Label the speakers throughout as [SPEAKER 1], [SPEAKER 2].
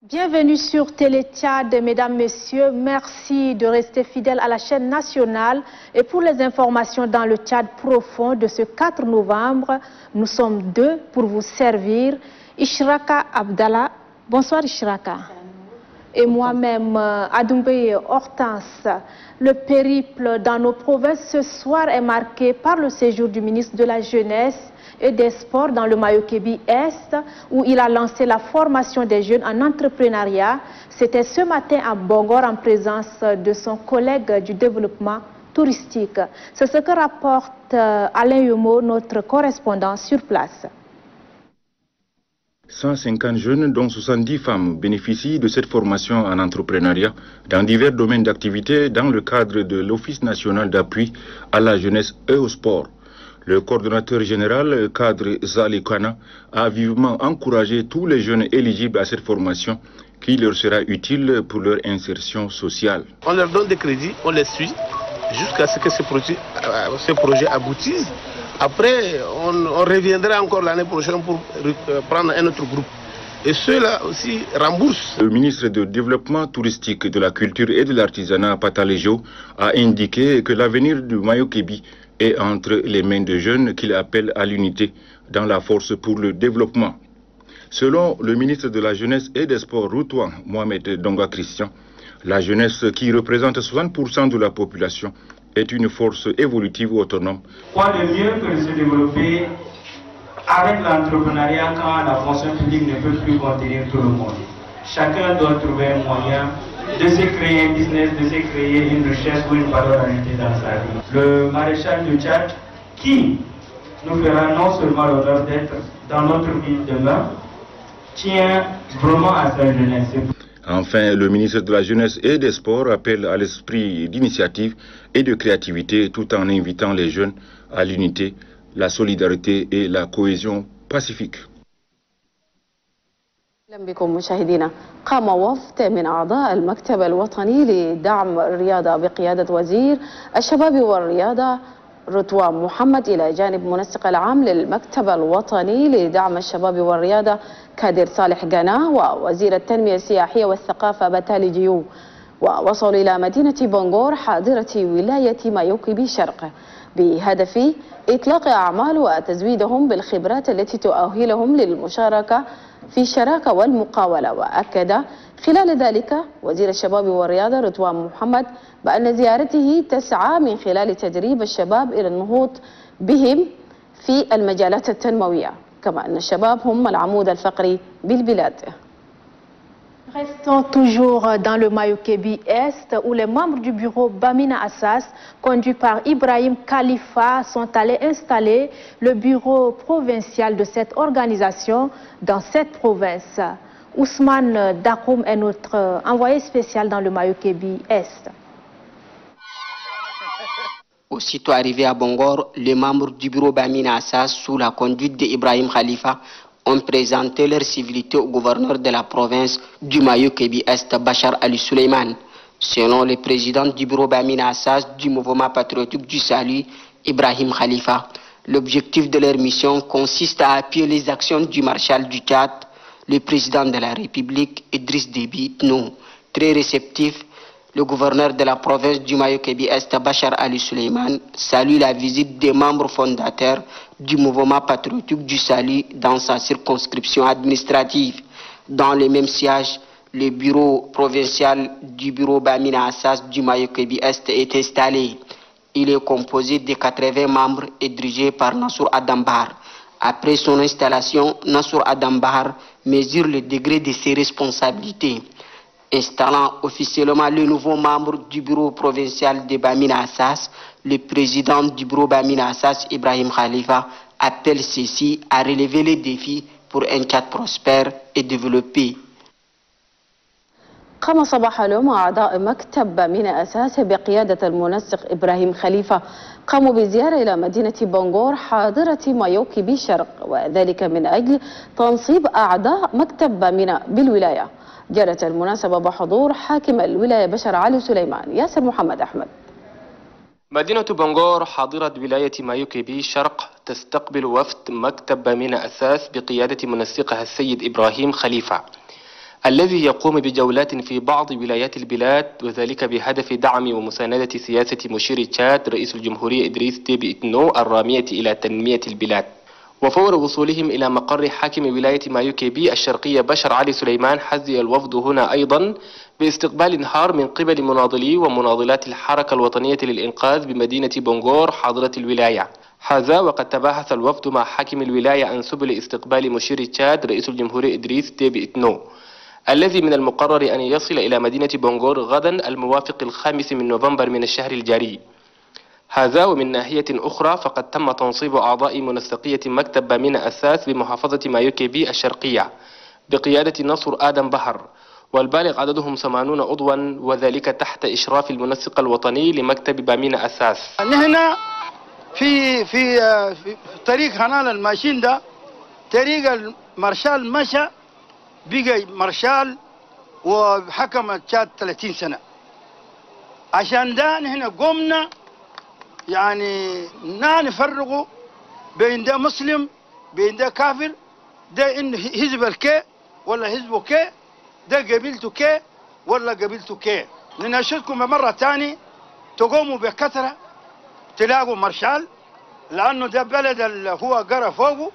[SPEAKER 1] Bienvenue sur Télé Tchad, mesdames, messieurs. Merci de rester fidèles à la chaîne nationale. Et pour les informations dans le Tchad profond de ce 4 novembre, nous sommes deux pour vous servir. Ishraka Abdallah. Bonsoir Ishraka. Et moi-même, Adoumbeye Hortense. Le périple dans nos provinces ce soir est marqué par le séjour du ministre de la Jeunesse et des Sports dans le Mayo-Kébi Est, où il a lancé la formation des jeunes en entrepreneuriat. C'était ce matin à Bongor en présence de son collègue du développement touristique. C'est ce que rapporte Alain Yomo, notre correspondant sur place.
[SPEAKER 2] 150 jeunes, dont 70 femmes, bénéficient de cette formation en entrepreneuriat dans divers domaines d'activité dans le cadre de l'Office national d'appui à la jeunesse et au sport. Le coordonnateur général, cadre Zali Kana, a vivement encouragé tous les jeunes éligibles à cette formation qui leur sera utile pour leur insertion sociale.
[SPEAKER 3] On leur donne des crédits, on les suit jusqu'à ce que ce projet aboutisse. Après, on reviendra encore l'année prochaine pour prendre un autre groupe. Et ceux-là aussi remboursent.
[SPEAKER 2] Le ministre du Développement touristique, de la culture et de l'artisanat, Patalejo, a indiqué que l'avenir du Mayo-Kébi est entre les mains de jeunes qu'il appelle à l'unité dans la force pour le développement. Selon le ministre de la Jeunesse et des Sports, Routouan Mohamed Donga Christian, la jeunesse, qui représente 60% de la population, est une force évolutive autonome.
[SPEAKER 4] Quoi de mieux que de se développer avec l'entrepreneuriat quand la fonction publique ne peut plus contenir tout le monde. Chacun doit trouver un moyen de se créer un business, de se créer une richesse ou une valeur ajoutée dans sa vie. Le maréchal du Tchad, qui nous fera non seulement l'honneur d'être dans notre ville demain, tient vraiment à sa jeunesse.
[SPEAKER 2] Enfin, le ministre de la Jeunesse et des Sports appelle à l'esprit d'initiative et de créativité tout en invitant les jeunes à l'unité, la solidarité et la cohésion pacifique.
[SPEAKER 5] أهلا بكم مشاهدينا. قام وفد من أعضاء المكتب الوطني لدعم الرياضة بقيادة وزير الشباب والرياضة رتوان محمد إلى جانب منسق العام للمكتب الوطني لدعم الشباب والرياضة كادر صالح قنا ووزير التنمية السياحية والثقافة بتالي جيو، ووصلوا إلى مدينة بونغور حاضرة ولاية مايو-كيبي شرق بهدف إطلاق أعمال وتزويدهم بالخبرات التي تؤهلهم للمشاركة في الشراكة والمقاولة. وأكد خلال ذلك وزير الشباب والرياضة رتوان محمد بأن زيارته تسعى من خلال تدريب الشباب إلى النهوض بهم في المجالات التنموية، كما أن الشباب هم العمود الفقري بالبلاد.
[SPEAKER 1] Restons toujours dans le Mayo-Kébi Est, où les membres du bureau Bamina Assas, conduits par Ibrahim Khalifa, sont allés installer le bureau provincial de cette organisation dans cette province. Ousmane Dakoum est notre envoyé spécial dans le Mayo-Kébi Est.
[SPEAKER 6] Aussitôt arrivé à Bongor, les membres du bureau Bamina Assas, sous la conduite d'Ibrahim Khalifa, ont présenté leur civilité au gouverneur de la province du Mayo-Kébi Est, Bachar Ali Suleiman. Selon le président du bureau Bamina Assas du mouvement patriotique du Salut, Ibrahim Khalifa, l'objectif de leur mission consiste à appuyer les actions du marshal du Tchad, le président de la République, Idriss Déby Itno. Très réceptif, le gouverneur de la province du Mayo-Kébi Est, Bachar Ali Suleiman, salue la visite des membres fondateurs du mouvement patriotique du Salut dans sa circonscription administrative. Dans le même siège, le bureau provincial du bureau Bamina Assas du Mayo-Kébi Est est installé. Il est composé de 80 membres et dirigé par Nassour Adambar. Après son installation, Nassour Adambar mesure le degré de ses responsabilités. Installant officiellement le nouveau membre du bureau provincial de Bamina Assas, le président du bureau Bamina Assas, Ibrahim Khalifa, appelle ceci à relever les défis pour un Tchad prospère et développé.
[SPEAKER 5] قام صباح اليوم أعضاء مكتب بامينا أساس بقيادة المنسق إبراهيم خليفة قاموا بزيارة إلى مدينة بونغور حاضرة مايو كيبي شرق، وذلك من أجل تنصيب أعضاء مكتب بامينا بالولاية. جرت المناسبة بحضور حاكم الولاية بشر علي سليمان. ياسر محمد أحمد.
[SPEAKER 7] مدينة بونغور حاضرة ولاية مايو كيبي شرق تستقبل وفد مكتب بامينا أساس بقيادة منسقها السيد إبراهيم خليفة، الذي يقوم بجولات في بعض ولايات البلاد، وذلك بهدف دعم ومساندة سياسة مشير تشاد رئيس الجمهورية إدريس ديبي إتنو الرامية إلى تنمية البلاد. وفور وصولهم إلى مقر حاكم ولاية مايو كيبي الشرقية بشر علي سليمان، حظي الوفد هنا أيضا باستقبال نهار من قبل مناضلي ومناضلات الحركة الوطنية للإنقاذ بمدينة بونغور حاضرة الولاية. هذا وقد تباحث الوفد مع حاكم الولاية عن سبل استقبال مشير تشاد رئيس الجمهورية إدريس ديبي إتنو، الذي من المقرر أن يصل إلى مدينة بونغور غدا الموافق 5 من نوفمبر من الشهر الجاري. هذا ومن ناحية أخرى فقد تم تنصيب أعضاء منسقية مكتب بامينا أساس بمحافظة مايو كيبي الشرقية بقيادة نصر آدم بحر، والبالغ عددهم 80 عضوا، وذلك تحت إشراف المنسق الوطني لمكتب بامينا أساس.
[SPEAKER 8] نحن في طريق هنال الماشين ده، طريق المارشال مشى بقى مارشال وحكم تشاد 30 سنة. عشان ده نحن قمنا يعني نفرقوا بين ده مسلم بين ده كافر، ده إن حزب الكي ولا حزبه كي، ده قبيلته كي ولا قبيلته كي. نناشدكم مرة تاني تقوموا بكثرة تلاقوا مارشال، لأنه ده بلد اللي هو قرى فوقه،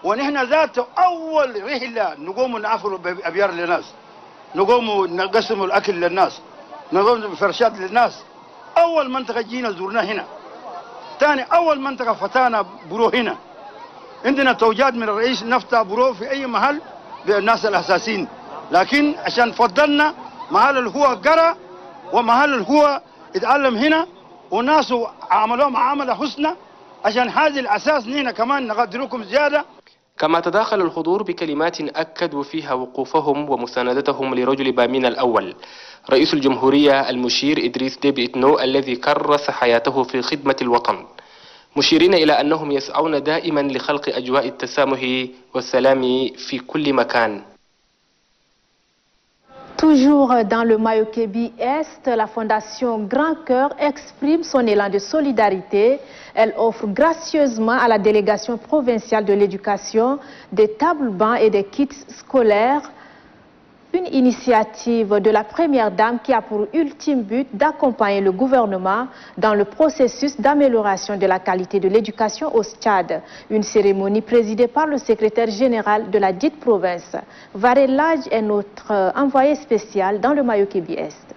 [SPEAKER 8] ونحن ذاته أول رحلة نقوم نعفروا بأبيار للناس، نقوم نقسم الأكل للناس، نقوم بفرشات للناس. أول منطقة جينا زرنا هنا، ثاني أول منطقة فتانا برو هنا. عندنا توجيهات من الرئيس نفتح برو في أي محل بالناس الأساسيين، لكن عشان فضلنا محل اللي هو قرى ومحل اللي هو اتعلم هنا وناس عملوا معاملة حسنى، عشان هذه الأساس نحن كمان نقدركم زيادة.
[SPEAKER 7] كما تداخل الحضور بكلمات أكدوا فيها وقوفهم ومساندتهم لرجل بامينا الأول رئيس الجمهورية المشير إدريس ديبي إتنو، الذي كرس حياته في خدمة الوطن، مشيرين إلى أنهم يسعون دائما لخلق أجواء التسامح والسلام في كل مكان.
[SPEAKER 1] Toujours dans le Mayo Kebbi Est, la Fondation Grand Cœur exprime son élan de solidarité. Elle offre gracieusement à la délégation provinciale de l'éducation des tables bancs et des kits scolaires. Une initiative de la Première Dame qui a pour ultime but d'accompagner le gouvernement dans le processus d'amélioration de la qualité de l'éducation au Tchad. Une cérémonie présidée par le secrétaire général de la dite province. Varel Ladj est notre envoyé spécial dans le Mayo Kebbi Est.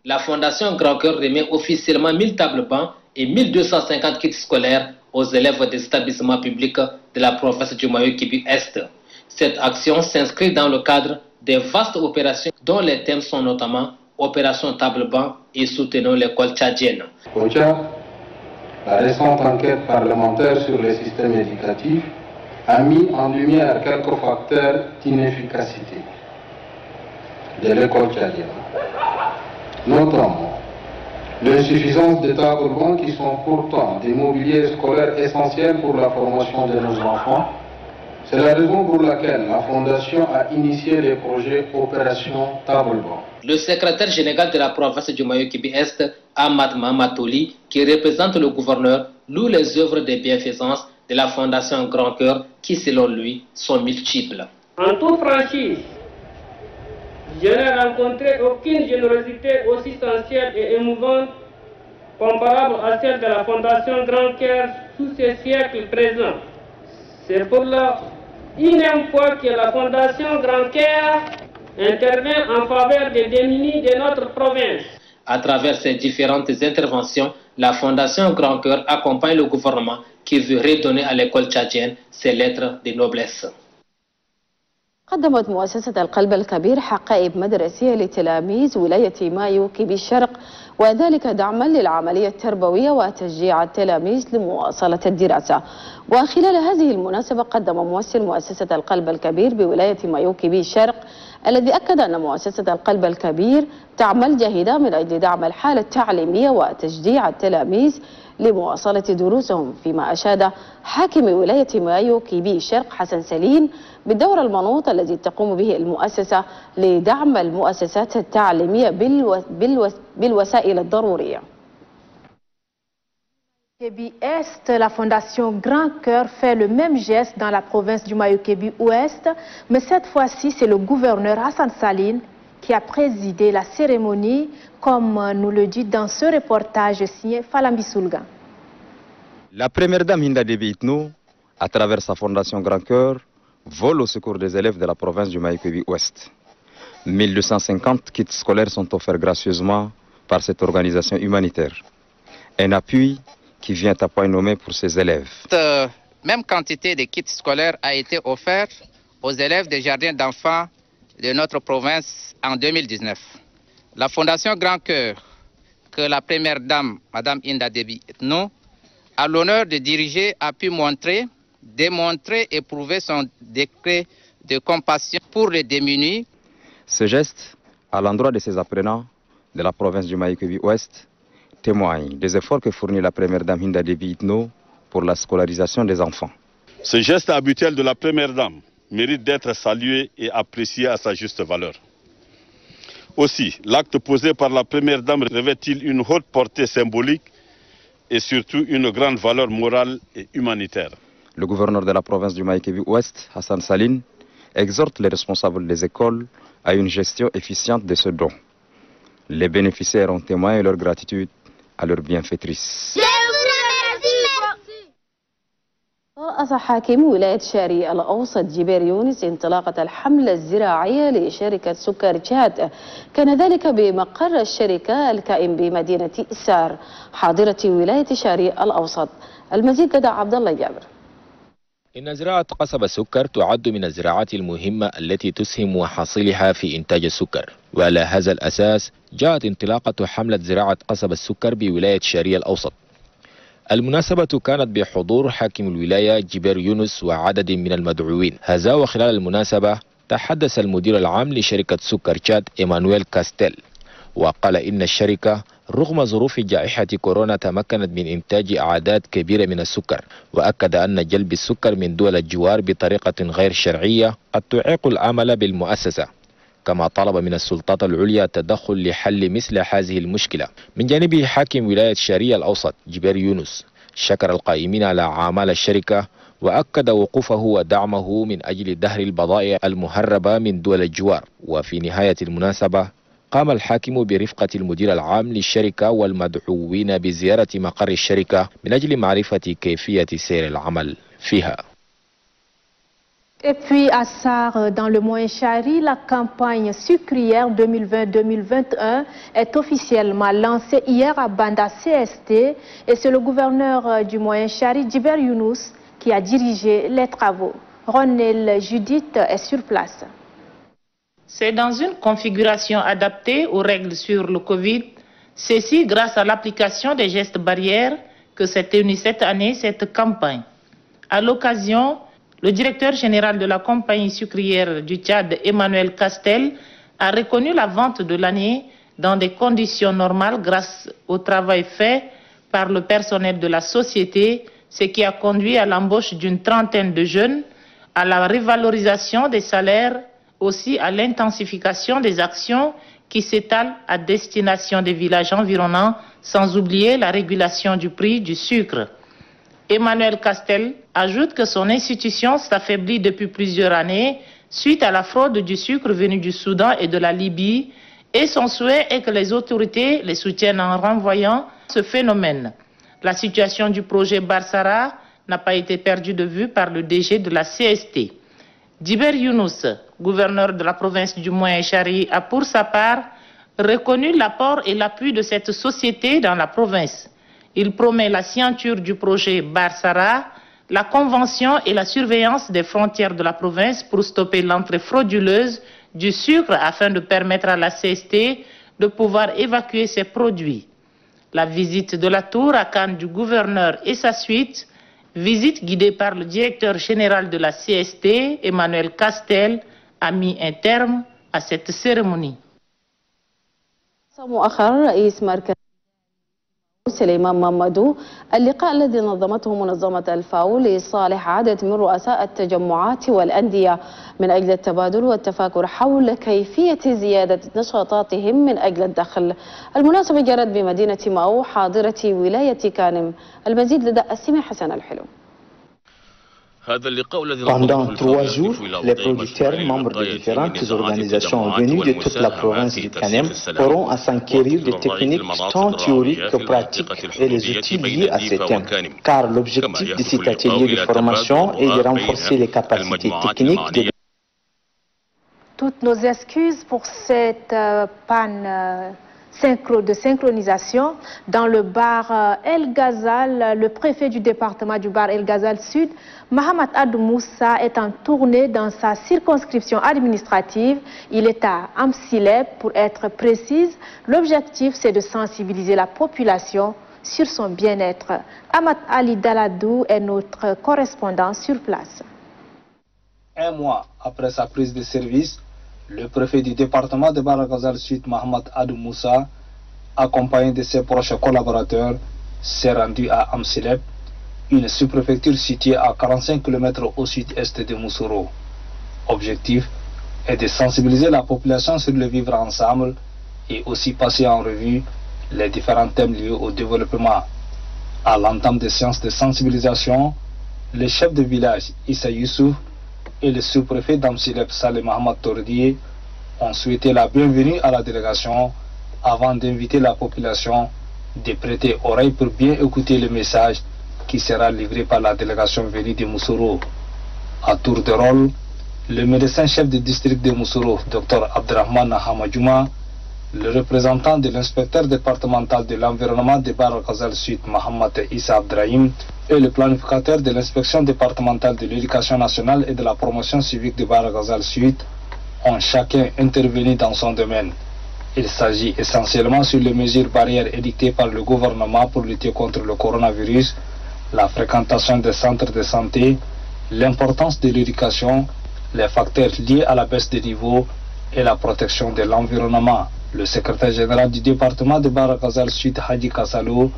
[SPEAKER 9] La Fondation Grand Cœur remet officiellement 1000 tables bancs et 1250 kits scolaires aux élèves des établissements publics de la province du Mayo Kebbi Est. Cette action s'inscrit dans le cadre des vastes opérations dont les thèmes sont notamment Opération Table Banc et Soutenons l'école tchadienne.
[SPEAKER 10] Au Tchad, la récente enquête parlementaire sur les systèmes éducatifs a mis en lumière quelques facteurs d'inefficacité de l'école tchadienne. Notamment, l'insuffisance des tables bancs qui sont pourtant des mobiliers scolaires essentiels pour la formation de nos enfants. C'est la raison pour laquelle la Fondation a initié les projets Opération Table Banc.
[SPEAKER 9] Le secrétaire général de la province du Mayo Kebbi Est, Ahmad Mamatoli, qui représente le gouverneur, loue les œuvres de bienfaisance de la Fondation Grand Cœur qui, selon lui, sont multiples.
[SPEAKER 11] En toute franchise, je n'ai rencontré aucune générosité aussi sincère et émouvante comparable à celle de la Fondation Grand Cœur sous ce siècle présent. C'est pour la unième fois que la Fondation Grand Cœur intervient en faveur des démunis de notre province.
[SPEAKER 9] À travers ces différentes interventions, la Fondation Grand Cœur accompagne le gouvernement qui veut redonner à l'école tchadienne ses lettres de noblesse.
[SPEAKER 5] قدمت مؤسسة القلب الكبير حقائب مدرسية لتلاميذ ولاية مايو كيبي الشرق، وذلك دعما للعملية التربوية وتشجيع التلاميذ لمواصلة الدراسة. وخلال هذه المناسبة قدم ممثل مؤسسة القلب الكبير بولاية مايو كيبي الشرق الذي أكد أن مؤسسة القلب الكبير تعمل جاهدة من أجل دعم الحالة التعليمية وتشجيع التلاميذ لمواصلة دروسهم، فيما أشاد حاكم ولاية مايو كيبي شرق حسن سليم بالدور المنوط الذي تقوم به المؤسسة لدعم المؤسسات التعليمية بالوسائل الضرورية.
[SPEAKER 1] Kébi-Est, la fondation Grand Cœur fait le même geste dans la province du Mayo-Kébi-Ouest, mais cette fois-ci, c'est le gouverneur Hassan Saline qui a présidé la cérémonie, comme nous le dit dans ce reportage signé Falambi Soulga.
[SPEAKER 12] La première dame Hinda Déby Itno, à travers sa fondation Grand Cœur, vole au secours des élèves de la province du Mayo-Kébi-Ouest. 1250 kits scolaires sont offerts gracieusement par cette organisation humanitaire. Un appui qui vient à point nommé pour ses élèves.
[SPEAKER 13] Cette même quantité de kits scolaires a été offerte aux élèves des jardins d'enfants de notre province en 2019. La Fondation Grand Cœur, que la première dame, Madame Hinda Déby Itno, a l'honneur de diriger, a pu montrer, démontrer et prouver son décret de compassion pour les démunis.
[SPEAKER 12] Ce geste, à l'endroit de ses apprenants de la province du Mayo-Kébi-Ouest, témoigne des efforts que fournit la première dame Hinda Déby Itno pour la scolarisation des enfants.
[SPEAKER 14] Ce geste habituel de la première dame mérite d'être salué et apprécié à sa juste valeur. Aussi, l'acte posé par la première dame revêt-il une haute portée symbolique et surtout une grande valeur morale et humanitaire.
[SPEAKER 12] Le gouverneur de la province du Mayo-Kébi-Ouest, Hassan Saline, exhorte les responsables des écoles à une gestion efficiente de ce don. Les bénéficiaires ont témoigné leur gratitude à leur bienfaitrice.
[SPEAKER 5] رأس حاكم ولاية شاري الأوسط جبير يونس انطلاقة الحملة الزراعية لشركة سكر تشاد، كان ذلك بمقر الشركة الكائن بمدينة إسار حاضرة ولاية شاري الأوسط. المزيد لدى عبد الله جابر.
[SPEAKER 15] إن زراعة قصب السكر تعد من الزراعات المهمة التي تسهم وحاصلها في إنتاج السكر، وعلى هذا الأساس جاءت انطلاقة حملة زراعة قصب السكر بولاية شاري الأوسط. المناسبة كانت بحضور حاكم الولاية جبير يونس وعدد من المدعوين. هذا وخلال المناسبة تحدث المدير العام لشركة سكر تشاد إيمانويل كاستيل، وقال إن الشركة رغم ظروف جائحة كورونا تمكنت من إنتاج أعداد كبيرة من السكر، وأكد أن جلب السكر من دول الجوار بطريقة غير شرعية قد تعيق العمل بالمؤسسة، كما طلب من السلطات العليا التدخل لحل مثل هذه المشكلة. من جانبه حاكم ولاية شاري الأوسط جبير يونس شكر القائمين على أعمال الشركة وأكد وقوفه ودعمه من أجل دهر البضائع المهربة من دول الجوار. وفي نهاية المناسبة قام الحاكم برفقة المدير العام للشركة والمدعوين بزيارة مقر الشركة من أجل معرفة كيفية سير العمل فيها.
[SPEAKER 1] Et puis à Sar, dans le Moyen-Chari, la campagne sucrière 2020-2021 est officiellement lancée hier à Banda CST et c'est le gouverneur du Moyen-Chari, Djiber Younous, qui a dirigé les travaux. Ronel Judith est sur place.
[SPEAKER 16] C'est dans une configuration adaptée aux règles sur le Covid, ceci grâce à l'application des gestes barrières que s'est tenue cette année cette campagne. À l'occasion, le directeur général de la compagnie sucrière du Tchad, Emmanuel Castel, a reconnu la vente de l'année dans des conditions normales grâce au travail fait par le personnel de la société, ce qui a conduit à l'embauche d'une trentaine de jeunes, à la revalorisation des salaires, aussi à l'intensification des actions qui s'étalent à destination des villages environnants, sans oublier la régulation du prix du sucre. Emmanuel Castel ajoute que son institution s'affaiblit depuis plusieurs années suite à la fraude du sucre venu du Soudan et de la Libye et son souhait est que les autorités les soutiennent en renvoyant ce phénomène. La situation du projet Barsara n'a pas été perdue de vue par le DG de la CST. Djiber Younous, gouverneur de la province du Moyen-Chari, a pour sa part reconnu l'apport et l'appui de cette société dans la province. Il promet la signature du projet Barsara, la convention et la surveillance des frontières de la province pour stopper l'entrée frauduleuse du sucre afin de permettre à la CST de pouvoir évacuer ses produits. La visite de la tour à Cannes du gouverneur et sa suite, visite guidée par le directeur général de la CST, Emmanuel Castel, a mis un terme à cette cérémonie.
[SPEAKER 5] مؤخرا رئيس مركز سليمان مامادو اللقاء الذي نظمته منظمة الفاو لصالح عدد من رؤساء التجمعات والأندية من أجل التبادل والتفاكر حول كيفية زيادة نشاطاتهم من أجل الدخل. المناسبة جرت بمدينة ماو حاضرة ولاية كانم. المزيد لدى السمي حسن الحلو.
[SPEAKER 17] Pendant 3 jours, les producteurs, membres de différentes organisations venues de toute la province du Kanem, auront à s'enquérir des techniques tant théoriques que pratiques et les outils liés à ces thèmes. Car l'objectif de cet atelier de formation est de renforcer les capacités techniques de...
[SPEAKER 1] Toutes nos excuses pour cette panne de synchronisation dans le bar El Ghazal. Le préfet du département du bar El Ghazal Sud, Mohamed Adou Moussa, est en tournée dans sa circonscription administrative. Il est à Amsileb pour être précise. L'objectif, c'est de sensibiliser la population sur son bien-être. Ahmad Ali Daladou est notre correspondant sur place.
[SPEAKER 18] Un mois après sa prise de service, le préfet du département de Bar El Ghazal Sud, Mohamed Adou Moussa, accompagné de ses proches collaborateurs, s'est rendu à Amsileb, une sous-préfecture située à 45 km au sud-est de Moussoro. Objectif est de sensibiliser la population sur le vivre ensemble et aussi passer en revue les différents thèmes liés au développement. À l'entame des séances de sensibilisation, le chef de village Issa Youssouf et le sous-préfet d'Amsileb Saleh Mohamed Tordier ont souhaité la bienvenue à la délégation avant d'inviter la population de prêter oreille pour bien écouter le message qui sera livré par la délégation venue de Moussoro. À tour de rôle, le médecin-chef du district de Moussoro, Dr Abdrahman Hamadjouma, le représentant de l'inspecteur départemental de l'environnement de Bar El Ghazal Sud, Mohamed Issa Abdrahim, et le planificateur de l'inspection départementale de l'éducation nationale et de la promotion civique de Bar El Ghazal Sud ont chacun intervenu dans son domaine. Il s'agit essentiellement sur les mesures barrières édictées par le gouvernement pour lutter contre le coronavirus, la fréquentation des centres de santé, l'importance de l'éducation, les facteurs liés à la baisse des niveaux et la protection de l'environnement. Le secrétaire général du département de Bar El Ghazal Sud, Hadi Kassalo,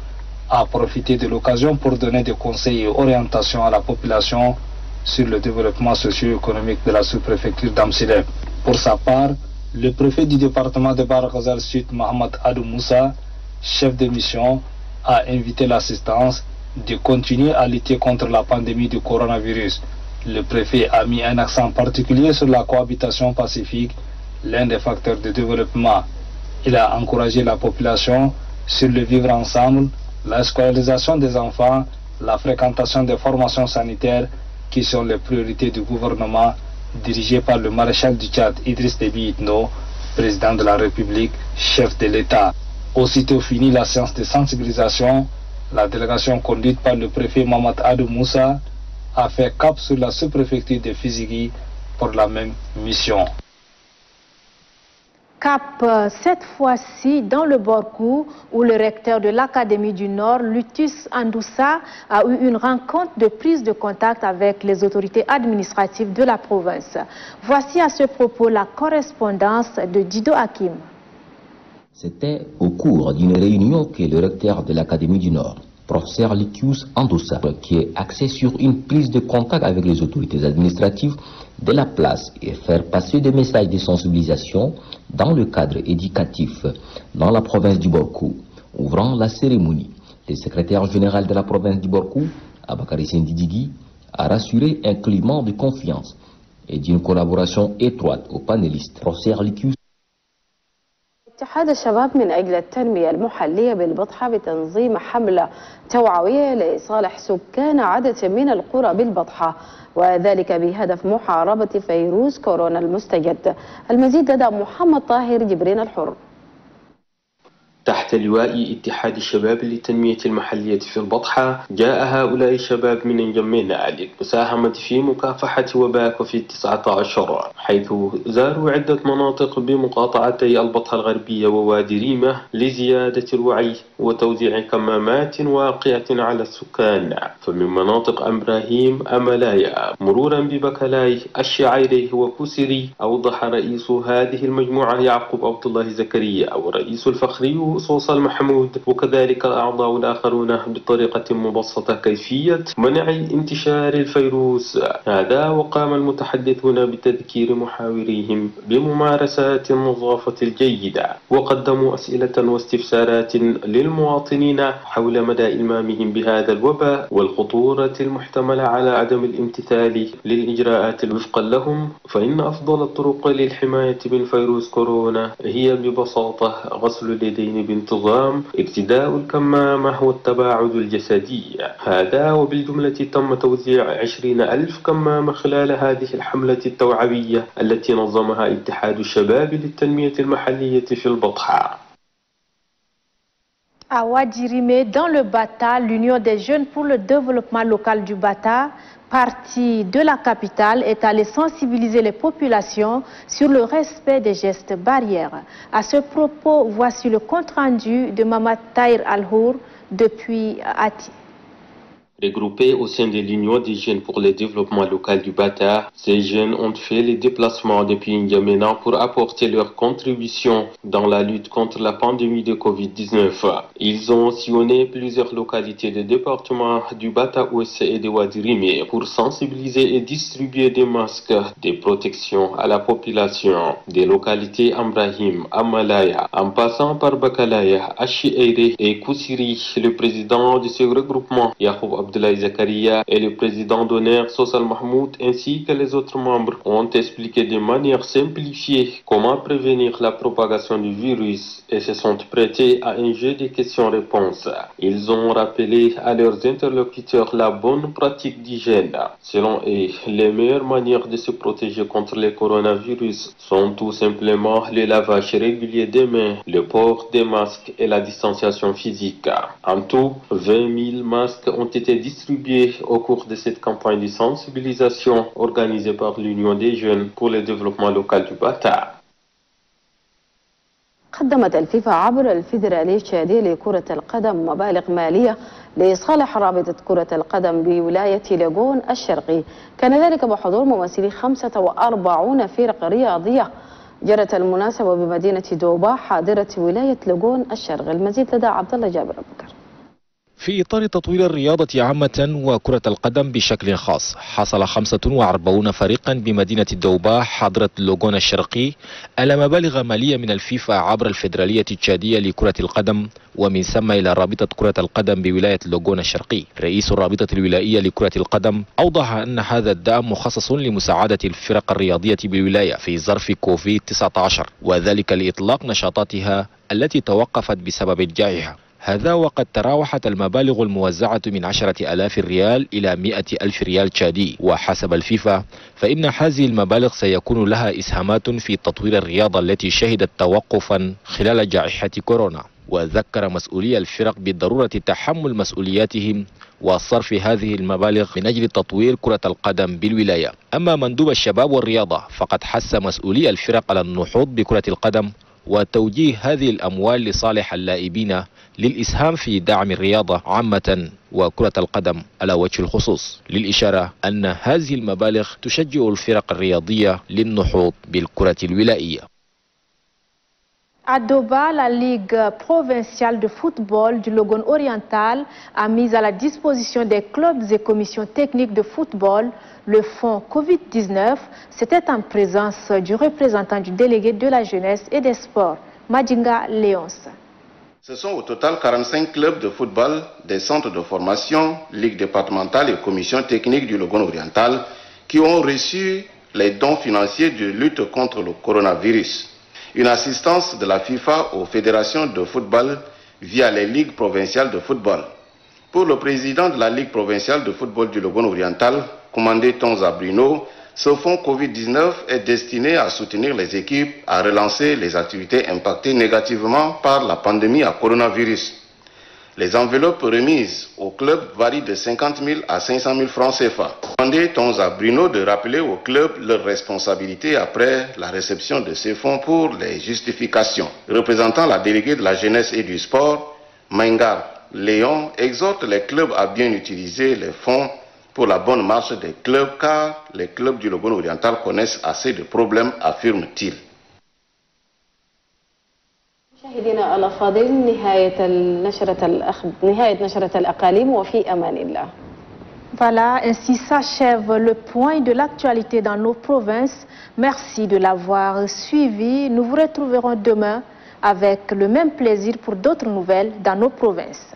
[SPEAKER 18] a profité de l'occasion pour donner des conseils et orientations à la population sur le développement socio-économique de la sous-préfecture d'Amsileb. Pour sa part, le préfet du département de Bar El Ghazal Sud, Mohamed Adou Moussa, chef de mission, a invité l'assistance de continuer à lutter contre la pandémie du coronavirus. Le préfet a mis un accent particulier sur la cohabitation pacifique, l'un des facteurs de développement. Il a encouragé la population sur le vivre ensemble, la scolarisation des enfants, la fréquentation des formations sanitaires qui sont les priorités du gouvernement dirigé par le maréchal du Tchad Idriss Déby Itno, président de la République, chef de l'État. Aussitôt fini la séance de sensibilisation, la délégation conduite par le préfet Mohamed Adou Moussa a fait cap sur la sous-préfecture de Fizigui pour la même mission.
[SPEAKER 1] Cap cette fois-ci dans le Borkou, où le recteur de l'Académie du Nord, Lutus Andoussa, a eu une rencontre de prise de contact avec les autorités administratives de la province. Voici à ce propos la correspondance de Dido Hakim.
[SPEAKER 19] C'était au cours d'une réunion que le recteur de l'Académie du Nord, professeur Lutus Andoussa, qui est axé sur une prise de contact avec les autorités administratives de la place et faire passer des messages de sensibilisation dans le cadre éducatif dans la province du Borkou. Ouvrant la cérémonie, le secrétaire général de la province du Borkou, Abakari Sendidigui, a rassuré un climat de confiance et d'une collaboration étroite aux panélistes. Professeur Likius.
[SPEAKER 5] اتحاد الشباب من أجل التنمية المحلية بالبطحة بتنظيم حملة توعوية لصالح سكان عدد من القرى بالبطحة، وذلك بهدف محاربة فيروس كورونا المستجد. المزيد لدى محمد طاهر جبرين الحر.
[SPEAKER 20] تحت لواء اتحاد الشباب للتنمية المحلية في البطحة. جاء هؤلاء الشباب من نجمينا للمساهمة في مكافحة وباء كوفيد-19، حيث زاروا عدة مناطق بمقاطعتي البطحة الغربية ووادي ريمة لزيادة الوعي وتوزيع كمامات واقية على السكان. فمن مناطق إبراهيم أملايا مرورا ببكلاي الشعيري وكسري، أوضح رئيس هذه المجموعة يعقوب عبد الله زكريا والرئيس الفخري صوصل محمود وكذلك الأعضاء الآخرون بطريقة مبسطة كيفية منع انتشار الفيروس هذا. وقام المتحدثون بتذكير محاوريهم بممارسات النظافة الجيدة، وقدموا أسئلة واستفسارات للمواطنين حول مدى إلمامهم بهذا الوباء والخطورة المحتملة على عدم الامتثال للإجراءات. وفقا لهم فإن أفضل الطرق للحماية من فيروس كورونا هي ببساطة غسل اليدين بانتظام، ارتداء الكمامة والتباعد الجسدي. هذا وبالجملة تم توزيع 20,000 كمامة خلال هذه الحملة التوعوية التي نظمها اتحاد الشباب للتنمية المحلية في البطحة.
[SPEAKER 1] À Wadirime, dans le Bata, l'Union des jeunes pour le développement local du Bata, partie de la capitale, est allée sensibiliser les populations sur le respect des gestes barrières. À ce propos, voici le compte-rendu de Mamad Tahir Al-Hour depuis Ati.
[SPEAKER 20] Regroupés au sein de l'Union des jeunes pour le développement local du Bata, ces jeunes ont fait les déplacements depuis N'Djamena pour apporter leur contribution dans la lutte contre la pandémie de Covid-19. Ils ont sillonné plusieurs localités des départements du Bata Ouest et de Wadirime pour sensibiliser et distribuer des masques de protection à la population des localités Ambrahim, Amalaya, en passant par Bakalaya, Achiere et Kousiri. Le président de ce regroupement, Yahoub Abdoulaye Zakaria, et le président d'honneur Sossal Mahmoud ainsi que les autres membres ont expliqué de manière simplifiée comment prévenir la propagation du virus et se sont prêtés à un jeu de questions-réponses. Ils ont rappelé à leurs interlocuteurs la bonne pratique d'hygiène. Selon eux, les meilleures manières de se protéger contre le coronavirus sont tout simplement le lavage régulier des mains, le port des masques et la distanciation physique. En tout, 20 000 masques ont été distribués au cours de cette campagne de sensibilisation organisée par l'Union des jeunes pour le développement local du Bata.
[SPEAKER 5] قدمت الفيفا عبر الفيدرالية التشادية لكرة القدم مبالغ مالية لصالح رابطة كرة القدم بولاية لاغون الشرقي. كان ذلك بحضور ممثلي 45 فرق رياضية. جرت المناسبة بمدينة دوبا حاضرة ولاية لاغون الشرقي. المزيد لدى عبد الله جابر بكر.
[SPEAKER 15] في إطار تطوير الرياضة عامة وكرة القدم بشكل خاص، حصل 45 فريقا بمدينة الدوبا حاضرة لاغون الشرقي على مبالغ مالية من الفيفا عبر الفيدرالية التشادية لكرة القدم، ومن ثم إلى رابطة كرة القدم بولاية لاغون الشرقي. رئيس الرابطة الولائية لكرة القدم أوضح أن هذا الدعم مخصص لمساعدة الفرق الرياضية بالولاية في ظرف كوفيد-19، وذلك لإطلاق نشاطاتها التي توقفت بسبب الجائحة. هذا وقد تراوحت المبالغ الموزعة من 10,000 ريال إلى 100,000 ريال تشادي. وحسب الفيفا فإن هذه المبالغ سيكون لها إسهامات في تطوير الرياضة التي شهدت توقفا خلال جائحة كورونا. وذكر مسؤولي الفرق بضرورة تحمل مسؤولياتهم وصرف هذه المبالغ من أجل تطوير كرة القدم بالولاية. أما مندوب الشباب والرياضة فقد حث مسؤولي الفرق على النهوض بكرة القدم وتوجيه هذه الأموال لصالح اللاعبين للإسهام في دعم الرياضة عامة وكرة القدم على وجه الخصوص، للإشارة أن هذه المبالغ تشجع الفرق الرياضية للنهوض بالكرة الولائية.
[SPEAKER 1] À Doba, la Ligue provinciale de football du Logone oriental a mis à la disposition des clubs et commissions techniques de football le fonds Covid-19. C'était en présence du représentant du délégué de la jeunesse et des sports, Madinga Léonce.
[SPEAKER 21] Ce sont au total 45 clubs de football, des centres de formation, ligues départementales et commissions techniques du Logone oriental qui ont reçu les dons financiers de lutte contre le coronavirus. Une assistance de la FIFA aux fédérations de football via les ligues provinciales de football. Pour le président de la Ligue provinciale de football du Logone oriental, commandé Tonza Bruno, ce fonds Covid-19 est destiné à soutenir les équipes à relancer les activités impactées négativement par la pandémie à coronavirus. Les enveloppes remises aux clubs varient de 50 000 à 500 000 francs CFA. Commandé Tonza Bruno de rappeler aux clubs leurs responsabilités après la réception de ces fonds pour les justifications. Représentant la déléguée de la jeunesse et du sport, Maingar Léon exhorte les clubs à bien utiliser les fonds pour la bonne marche des clubs car les clubs du Logone oriental connaissent assez de problèmes, affirme-t-il.
[SPEAKER 5] مشاهدينا الأفاضل نهاية نشرة الأقاليم وفي أمان الله.
[SPEAKER 1] Voilà, ainsi s'achève le point de l'actualité dans nos provinces. Merci de l'avoir suivi. Nous vous retrouverons demain avec le même plaisir pour d'autres nouvelles dans nos provinces.